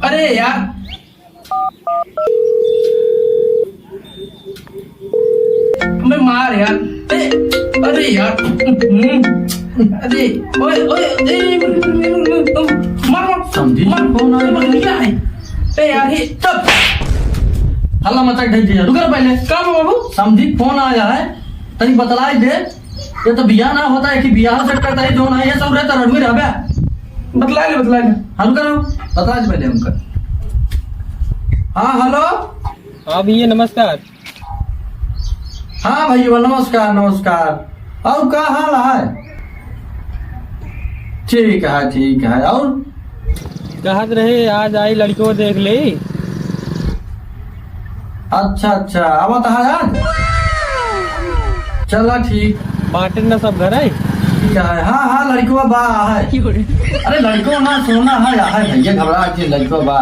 अरे यार मैं मार यार। अरे यार अरे ओए ओए मार समझी कौन है? यार ये तब हल्ला मचा ढक दिया। रुक पहले कब बाबू समझी फोन आया है तनी बतलाई दे। ये तो बियाह ना होता है कि बियाह से करता है जो ना ये सब रहता रडवी रहबे। बतला ले हम करो बता दे पहले हमका। हाँ हेलो। हाँ भैया नमस्कार। हाँ भैया नमस्कार नमस्कार। और क्या हाल है? ठीक है। और कहत रहे आज आई लड़की को देख ले। अच्छा अब है आज। चला ठीक बाटे न सब घर है। ठीक है। हाँ लड़को बा है। अरे लड़को ना सोना है भैया घबरा के लड़को बा।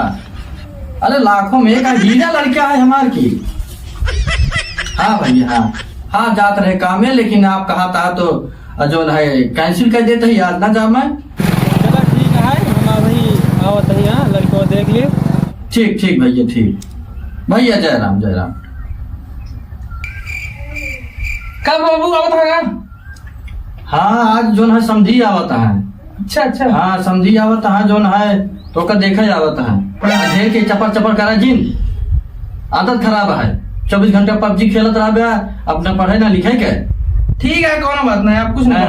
अरे लाखों में एक हीरा लड़का है हमार की। हाँ भैया हाँ जात रहे काम में लेकिन आप कहा था तो जो है कैंसिल कर देते ही आज ना जा मैं। चला ठीक है हम अभी आवत है यहाँ लड़की को देख लिए। ठीक भैया ठीक। भैया जय राम। कब बाबू आवत है? हाँ आज जो है समझी आवत है। अच्छा हाँ समझी आवत है जो है तो का देखा आवत है। ढेर के चपर करा जिन आदत खराब है। 24 घंटे पबजी खेलत रहा अपना पढ़े ना लिखे के। ठीक है कौन बात नहीं आप कुछ नहीं।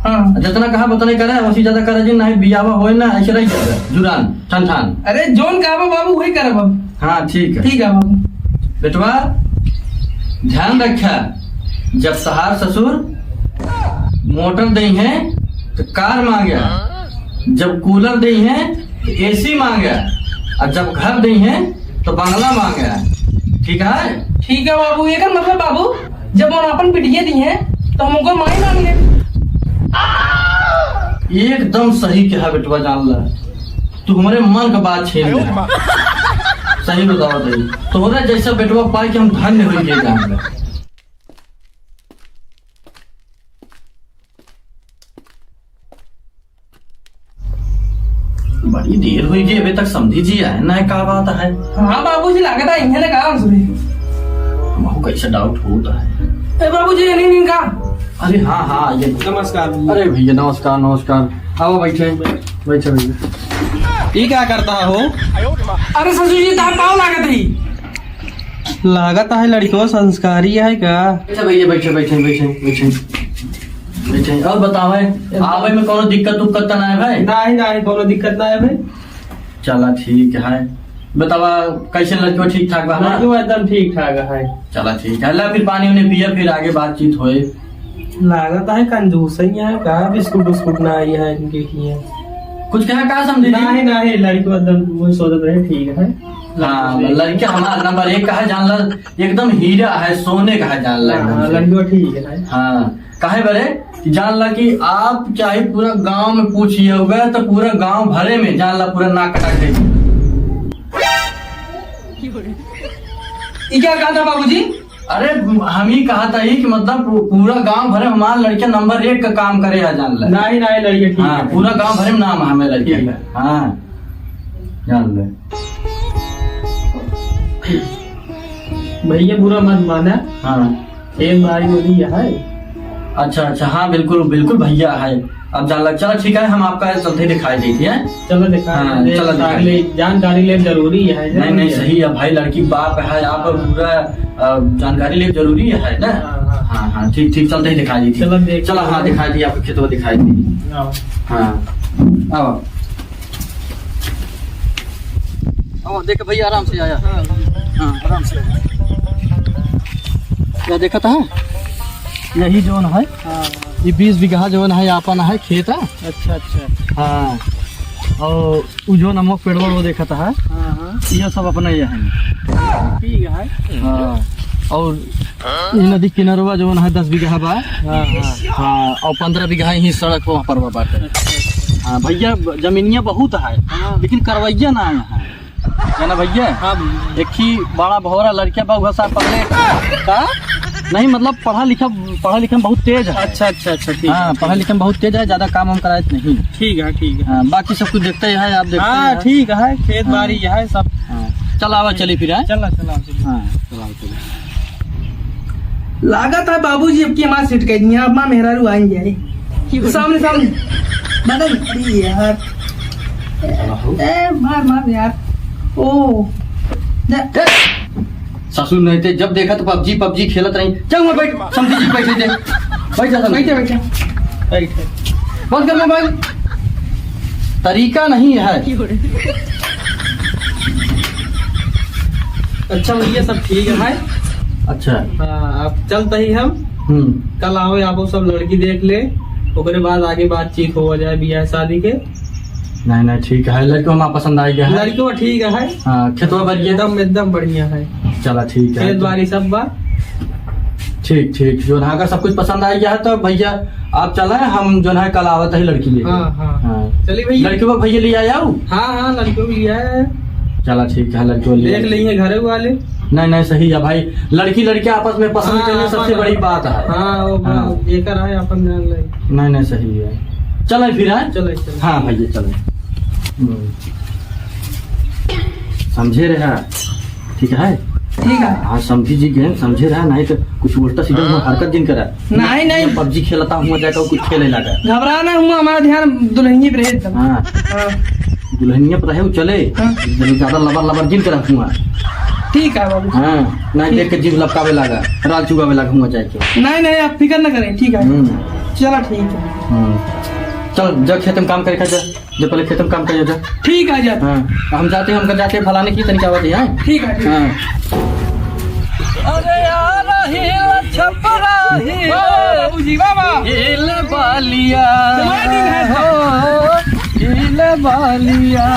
हाँ जितना कहा उतना करे उसी ज्यादा करे जिन नहीं बियावा होए ना ऐसे रही जाए जुरान ठन। अरे जोन कहा बाबू वही करे बाबू। हाँ ठीक है बाबू। बेटवा ध्यान रखा जब सहार ससुर मोटर दई है तो कार मांगे, जब कूलर दई है तो एसी मांगे, और जब घर दई है तो बंगला मांगे। ठीक है बाबू। ये मतलब बाबू जब हम अपन पिटिए दी है तो हमको माई मांग ले। एकदम सही कहा बेटवा जान ला। तू हमारे मन का बात छीन ले। सही बताओ दई तोरा जैसा बेटवा पाए कि हम धन्य हो गए जान ला। बड़ी देर हुई गई अभी तक समझी जी आए ना क्या बात है। हाँ बाबू जी लागत है इन्हें कहा हमको कैसे डाउट होता है। बाबू जी नहीं कहा। अरे हाँ ये नमस्कार। अरे भैया नमस्कार। आओ बैठे भैया। ये क्या करता हो? अरे ससुर जी तार पाव लागत है। लागत है लड़की को संस्कारी है क्या? अच्छा भैया बैठे। और बताओ आवे में कोनो दिक्कत उक्कत ना है भाई? नहीं कोनो दिक्कत ना है भाई। चला ठीक है। बतावा कैसे लड़के ठीक ठाक बा? लड़की एकदम ठीक ठाक है। चला ठीक है। ला फिर पानी उन्हें पिया फिर आगे बातचीत होए। लागत है कंजूस ही है का बिस्कुट ना आई है इनके की कुछ कहा समझे? नहीं लड़की एकदम वही सोचत रहे ठीक है। हाँ लड़का हमारा नंबर 1 का है जान ला। एकदम हीरा है सोने का है जान ला। लड़की ठीक है। हाँ काहे बरे जान ला कि आप चाहे पूरा गांव में पूछिए हुए तो पूरा गांव भरे में जान ला पूरा नाक कटा के। क्या कहा था बाबूजी? अरे हम ही कहा था कि मतलब पूरा गांव भरे हमारा लड़का नंबर 1 का काम करे है जान ला। नहीं लड़के ठीक हाँ है। पूरा गांव भरे में नाम है हमें लड़के का। हाँ जान ले भैया बुरा मत माना। हाँ एक बारी बोली है। अच्छा हाँ बिल्कुल भैया है। अब जान लग चलो ठीक है हम आपका चलते दिखाई देती है। चलो दिखा। हाँ, चलो जानकारी ले जरूरी है। नहीं सही है भाई लड़की बाप है आप पूरा जानकारी ले जरूरी है ना। हाँ ठीक चलते ही दिखाई दी थी। चलो हाँ दिखाई दी आपको खेतों दिखाई दी। हाँ आओ देख भैया आराम से आया। हाँ आराम से क्या देखा था? यही जोन है। ये 20 बीघा जोन है अपन है खेत है। अच्छा हाँ और वो जो नमक पेड़वा वो देखा था। ये सब अपना ये है। ठीक है। हाँ और ये नदी किनारवा जो है 10 बीघा बा। हाँ और 15 बीघा ही सड़क वहाँ पर बाटे। हाँ भैया जमीनिया बहुत है लेकिन करवैया ना है ना भैया। हाँ एक ही बड़ा भौरा लड़किया बा सा पकड़े का नहीं मतलब पढ़ा लिखा में बहुत तेज है। अच्छा अच्छा अच्छा ठीक हाँ, पढ़ा लिखा में बहुत तेज है, ज्यादा काम हम कराए नहीं। ठीक है ठीक है। हाँ, बाकी सब कुछ देखते ही है, आप देखते हाँ हैं। ठीक है, खेत बाड़ी है सब। हाँ, चल आवा चली फिर है। चला चला चला। हाँ चला चली। लागत है बाबूजी अब की हमारा सीट कह दिया, अब माँ मेहरा रू आएंगे सामने सामने बदल। अरे यार ए मार मार यार। ओ ससुर नहीं थे, जब देखा तो पबजी खेलत रही। चल मैं बैठ, समझी जी बैठे थे। बैठ जा, बैठे बैठे बैठे। बंद कर मोबाइल। तरीका नहीं है। अच्छा भैया सब ठीक है। अच्छा। हाँ अब चलते ही हम कल आओ, आप सब लड़की देख ले, ओकरे बाद आगे बातचीत हो जाए बियाह शादी के। नहीं ठीक है, लड़की हमारा पसंद आ गया है। लड़की वो ठीक है। हाँ, खेतवा बढ़िया एकदम बढ़िया है। चला ठीक है। खेत बाड़ी सब बा। ठीक जो है, अगर सब कुछ पसंद आ गया है तो भैया आप चले, हम जो है कल आवत है लड़की ले। हाँ चलिए भैया। लड़की को भैया ले आया। हाँ लड़की को लिया है। चला ठीक है, लड़की को देख लेंगे घरे वाले। नहीं सही है भाई, लड़की आपस में पसंद करने सबसे बड़ी बात है। हाँ वो जेकर है अपन जान ले। नहीं सही है। चले फिर है। चले। हाँ भैया चले। समझे रहे? ठीक है। हाँ समझी जी गए, समझे रहा, नहीं तो कुछ उल्टा सीधा हरकत दिन करा। नहीं पबजी खेलता हुआ जाकर कुछ खेलने लगा। घबराना हुआ, हमारा ध्यान दुल्हनिये पे रहे। हाँ दुल्हनिया पर रहे चले, ज्यादा लबर दिन करा हुआ। ठीक है बाबू। हाँ नहीं देख के जीभ लपकावे लगा, राल चुगावे लगा हुआ जाके। नहीं आप फिक्र न करें। ठीक है चला ठीक है। चल जा खेत में काम करे, जो पहले खेत में काम करे जा। ठीक है जा। हाँ हम जाते हैं फलाने की तनिक आवाज है। ठीक है। हाँ अरे यार हिल छपरा हिल बाबूजी बाबा हिल बालिया तुम्हारे दिन है हो, हिल बालिया।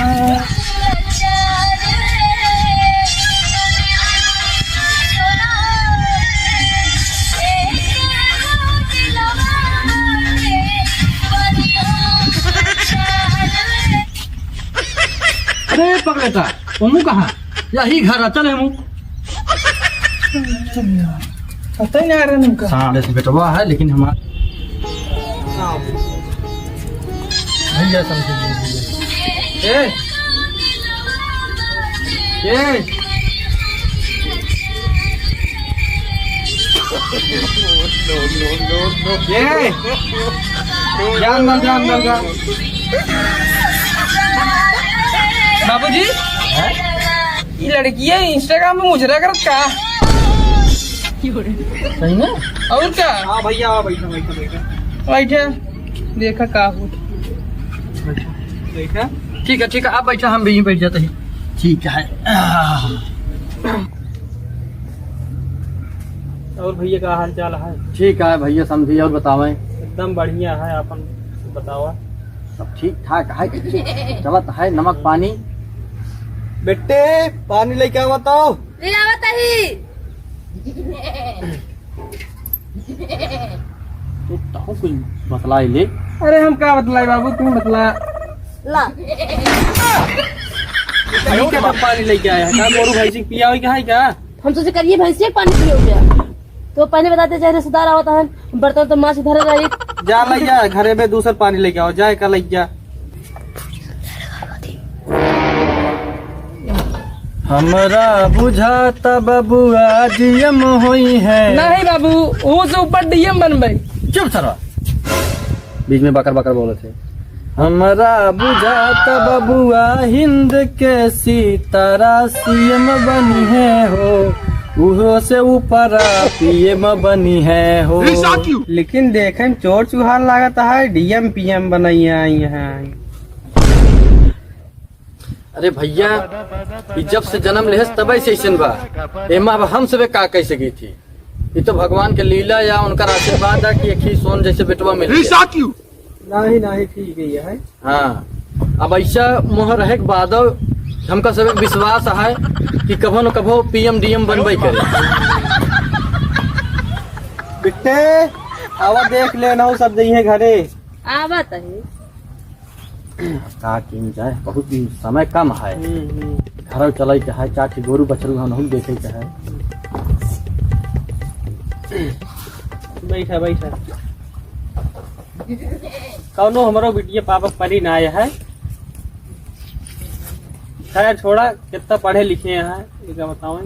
अरे पकड़ता मुँह कहाँ? यही घर है, चले मुँह। पता ही नहीं आ रहा उनका। साढ़े से बेटवा है, लेकिन हमारा भैया समझे। ए जान दल बाबूजी ये लड़की है इंस्टाग्राम पे मुझे करत का। सही ना? और क्या? हाँ भैया बैठा बैठे देखा का हो। बैठा। ठीक है आप बैठा, हम भी यहीं बैठ जाते हैं। ठीक है। और भैया का हाल चाल है? ठीक है भैया समझिए, और बतावें। एकदम बढ़िया है, अपन बतावा। सब ठीक ठाक है, चलत है। नमक पानी बेटे पानी लेके आओ, बताओ। ले आवत ही। तो कुछ बतलाई ले। अरे हम क्या बतलाए बाबू, तू बतला। ला क्या पानी लेके आया है? क्या गोरू भैंसी पिया हुई है क्या? हम सोचे करिए भैंसी पानी पियो गया तो पहले बताते चाहे रिश्तेदार आवता है, बर्तन तो माँ से धरे रही। जा लैया घरे में दूसरा पानी लेके आओ, जाए का लैया। हमरा बुझाता बबुआ डीएम होई है। नहीं बाबू वो से ऊपर डीएम बनबे। चुप सरा, बीच में बकर बोले थे। हमरा बुझाता बबुआ हिंद के सितारा सीएम बनी है हो, उहो से ऊपर पीएम बनी है हो। लेकिन देखे चोर चुहार लागत है, डीएम पीएम बनाइए आई है। अरे भैया जब से जन्म ले तब से ऐसा बा, एमा अब हम सब का कह सकी थी। ये तो भगवान के लीला या उनका आशीर्वाद है कि एक ही सोन जैसे बेटवा मिल गया। नहीं ठीक है। हाँ अब ऐसा मोह रहे के बाद हमका सब विश्वास है कि कभो न कभो पीएम डीएम बनबे करे। बेटे आवा देख लेना सब जइए घरे। आवत ही। का किन जाए, बहुत समय कम है। घर चले के है, चार गोरू बछरू हम देखे के है। बैठा बैठा। कौनो हमारो बिटिया पापा परी ना आया है। खैर छोड़ा, कितना पढ़े लिखे हैं ये क्या बताओ।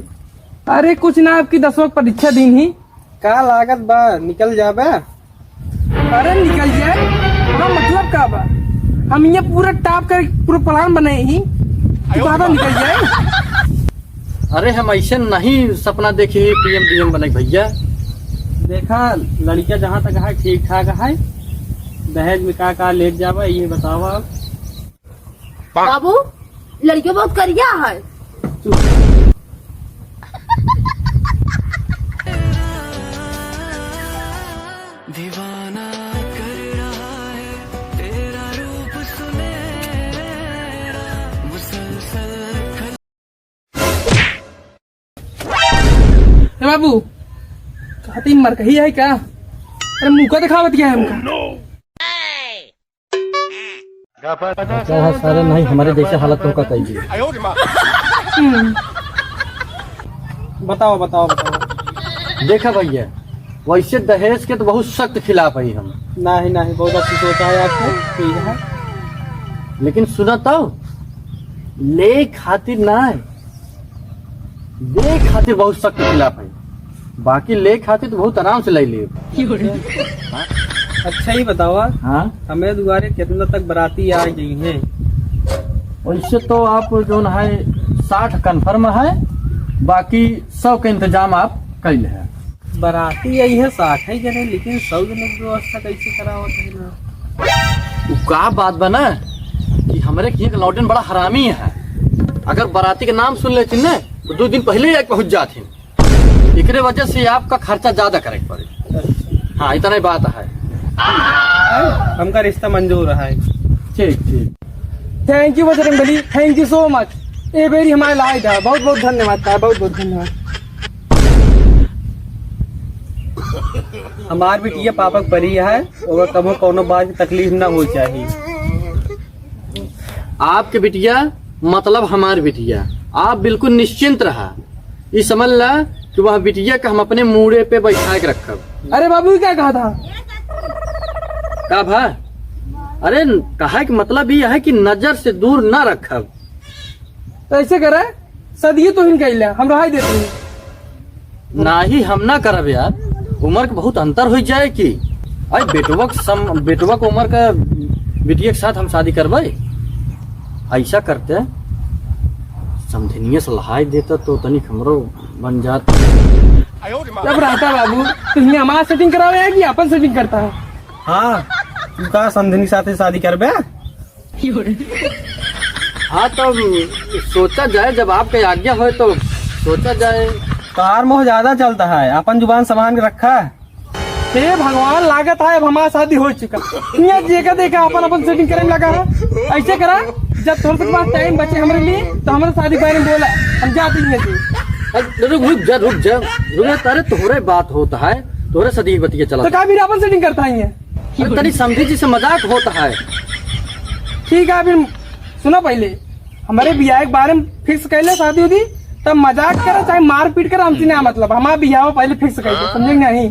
अरे कुछ ना, आपकी 10वीं परीक्षा दिन ही। का लागत बा निकल जाबे। अरे निकल जाए, हाँ मतलब का बा, हम ये पूरा टॉप कर पूरा प्लान बनाए ही निकल जाए। अरे हम ऐसे नहीं सपना देखे पीएम डीएम बने भैया। देखा लड़किया जहाँ तक है ठीक ठाक है। दहेज में का ले जावा ये बतावा। बाबू लड़कियों बहुत करिया है। दीवाना कर रहा है तेरा रूप सुनहरा मुसलसल। बाबू कहती मर कही है क्या? अरे मुँह का दिखावत क्या है हमका? क्या है सारे नहीं हमारे जैसे हालत होगा कहिए। बताओ बताओ बताओ। देखा भैया, वैसे दहेज के तो बहुत सख्त खिलाफ है हम। नहीं नहीं, बहुत अच्छी सोचा है आपको, ठीक है। लेकिन सुना तो, ले खातिर ना है, दे खातिर बहुत सख्त खिलाफ है। बाकी ले खातिर तो बहुत आराम से ले ले। अच्छा ही बतावा, हाँ हमें दुआरे कितना तक बराती आ गई है? वैसे तो आप जो है 60 कन्फर्म है, बाकी 100 का इंतजाम आप कर ले। बराती यही है 60 है जने, लेकिन 100 जने की व्यवस्था कैसे करा होता है ना? का बात बना कि हमारे यहाँ का लौटन बड़ा हरामी है। अगर बाराती के नाम सुन लेती न तो 2 दिन पहले ही पहुंच जाती। इकरे वजह से आपका खर्चा ज्यादा करे पड़े। हाँ इतना ही बात है। हमका रिश्ता मंजूर है। ठीक ठीक, thank you Bajrang Bali, thank you so much. ये बेरी हमारे लायक था, बहुत बहुत धन्यवाद था, बहुत बहुत धन्यवाद। हमार बिटिया पापा परी है और कभी कोनो बात की तकलीफ ना हो चाहिए। आपके बिटिया मतलब हमार बिटिया, आप बिल्कुल निश्चिंत रहा। ये समझ ला कि वह बिटिया का हम अपने मूड़े पे बैठा के रखब। अरे बाबू क्या कहा था? का भा? अरे कहा कि मतलब ये है कि नजर से दूर ना रखब। तो ऐसे करे सदिये तो हिन कहला हम रहा देते हैं। ना ही हम ना करब यार, उम्र के बहुत अंतर हो जाए कि अरे बेटुआ के उम्र का बिटिया के साथ हम शादी करबे। ऐसा करते समझनिया से लहाई देता तो तनिक हमरो बन जात। जब रहता बाबू तुमने हमारा सेटिंग करावे है कि अपन सेटिंग करता है? हाँ तुमका समझनी साथे शादी करबे। हाँ तो सोचा जाए, जब आपके आज्ञा हो तो सोचा जाए। कार मोह ज्यादा चलता है, अपन जुबान संभाल के रखा है। हे भगवान, लागत है अब हमारा शादी हो चुका। यहाँ देखा देखा अपन अपन सेटिंग करने लगा है। ऐसे करा जब थोड़ा सा पास टाइम बचे हमारे लिए तो हमारे शादी के बारे में बोला, हम जाते हैं। रुक जा तारे तोहरे बात होता है, तोहरे सदी बतिया चला तो कभी अपन सेटिंग करता है। तनी समझी जिसे मजाक होता है। ठीक है फिर सुनो, पहले हमारे बियाह के बारे में फिक्स कर ले, शादी होती तब मजाक करा चाहे मार पीट कर, हमसे ना मतलब। हमारा बियाह पहले फिक्स कर ले, समझेंगे नहीं?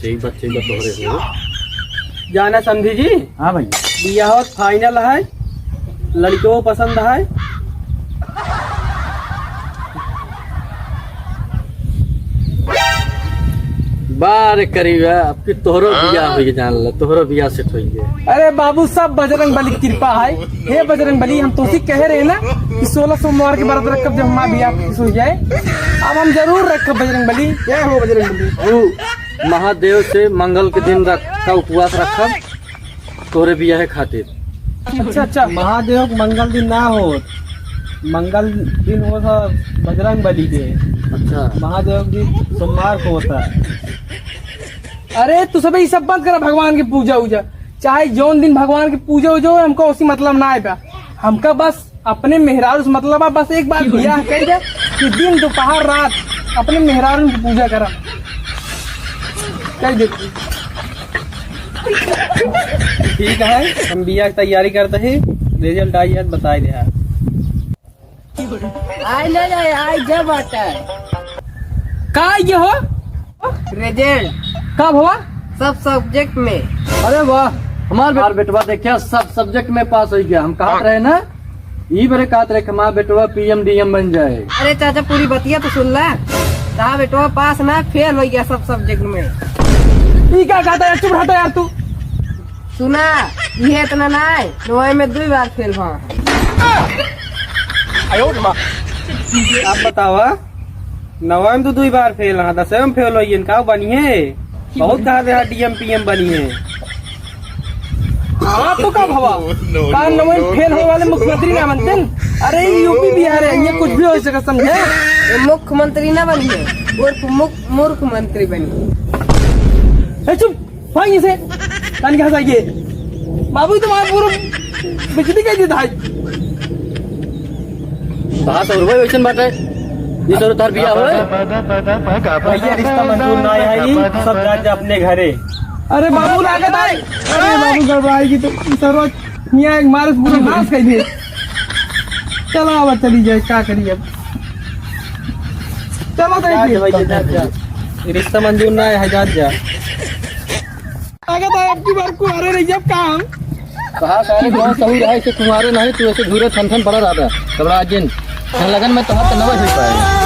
ठीक बात तोहरे हो। जाना समझी जी। हाँ भैया, बियाह फाइनल है, लड़कियों को पसंद है। बार करीब है आपकी तोहरो बियाह हो जान ला, तोहरो बियाह सेट हो गया। अरे बाबू सब बजरंग बली की कृपा है। हे बजरंग बली, हम तो कह रहे हैं ना कि 16 सोमवार के व्रत रखब जब हमारा बियाह फिक्स हो जाए। अब हम जरूर रखब बजरंग बली। क्या हो बजरंग बली? वो महादेव से मंगल के दिन का उपवास रखब तोहरे बियाह खातिर। अच्छा महादेव को मंगल दिन ना हो, मंगल दिन हो था बजरंग बली के। अच्छा, महादेव दिन सोमवार को होता है। अरे तू सब सब बंद करा भगवान की पूजा उजा, चाहे जौन दिन भगवान की पूजा उजा हो, हमको उसी मतलब ना आएगा। हमका बस अपने मेहरारू से मतलब है। बस एक बार बियाह कर दे कि दिन दोपहर रात अपने मेहरारू की पूजा करा कर देती। ठीक है, हम बियाह की तैयारी करते हैं। रिजल्ट आई है बताए दे। आई ले जाए आई जब आता है का ये हो रिजल्ट। का भवा सब सब्जेक्ट में। अरे वाह, हमार बेटवा देखिए सब सब्जेक्ट में पास हो गया। हम कहते रहे ना, ई बरे कहते रहे कि हमारा बेटवा PM DM बन जाए। अरे चाचा पूरी बतिया तो सुन ला। जहाँ बेटवा पास ना फेल हो गया सब सब्जेक्ट में। ई क्या कहता है, चुप हटा यार तू। सुना ये इतना ना है, 9वीं में 2 बार फेल हुआ। आप बतावा 9वीं में तो 2 बार फेल रहा, 10वीं में फेल हुई का बनिए। बहुत कहा DM PM बनिए। हाँ तो का भवा का 9वीं में फेल होने वाले मुख्यमंत्री ना बनते। अरे यूपी बिहार है, ये कुछ भी हो सके समझे। ये मुख्यमंत्री ना बनिए, मूर्ख मंत्री बनिए। ए चुप भाई से कान कहा जाइए। बाबू तुम्हारे पूरा बिजली कैसे था। बात और वही वैसन बात है, ये तो तार बिया हुआ है। भैया रिश्ता मंजूर ना है, सब राज्य अपने घरे। अरे बाबू लागत आए। अरे बाबू घबराएगी तो सर्वत यहाँ एक मारे पूरा नाश कर दिए। चलो अब चली जाए, क्या करिए अब। चलो तो रिश्ता मंजूर ना है, जा जा। लागत आए अब की बार को अरे रही जब काम कहा सारे गाँव सही रहा, इसे तुम्हारे नहीं, तू ऐसे धूरे थन थन पड़ा रहता। घबरा जिन लगन में तो नवा हो पाएगा।